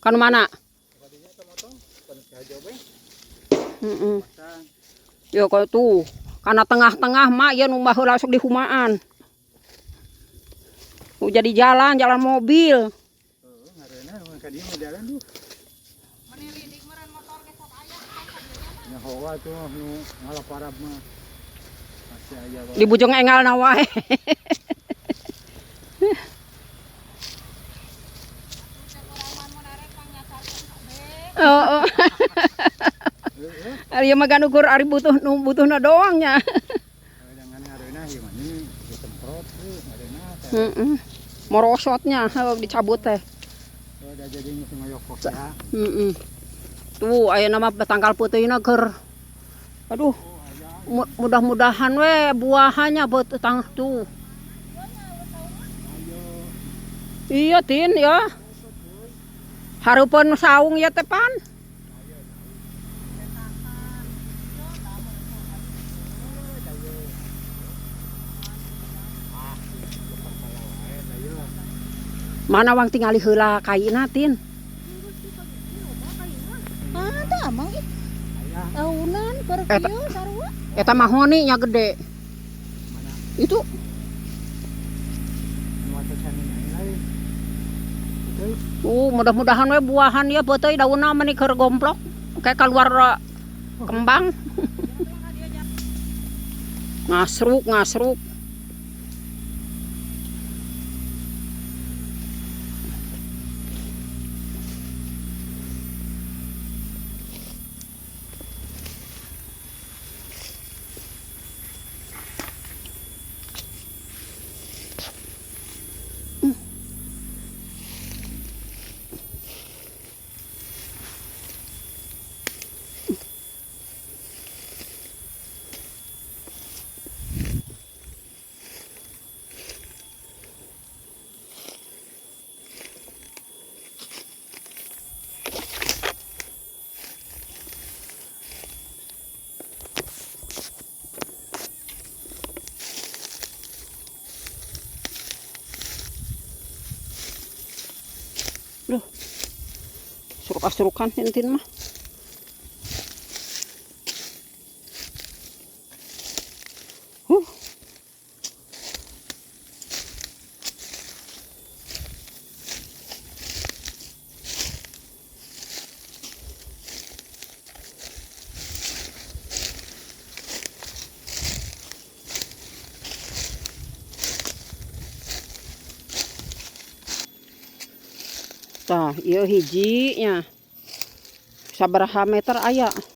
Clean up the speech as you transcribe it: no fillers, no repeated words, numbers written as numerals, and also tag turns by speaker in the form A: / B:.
A: Kan mana? Ya kau tuh, karena tengah-tengah mak ya numbah langsung di humaan. Jadi jalan mobil. Di Bujung Engal nawae. Oh. Ari mah kan ukur ari butuhna doangnya. Morosotnya dicabut teh. Tuh aya nama tangkal peuteuna keur. Aduh. Mudah-mudahan we buahannya betang tuh. Iya tin ya. Hareupeun saung ya teh pan. Mana wang tingali heula kaina tin.
B: Tah mah aunan keur kieu sarua.
A: Eta mah honi nya gede. Itu mudah-mudahan we buahan ya beuteuy daunna meni keur gomplok kayak keluar kembang. Ngasruk. Duh. Suruk-surukan tintin mah. Tah, ieu hijinya. Sabaraha meter aya?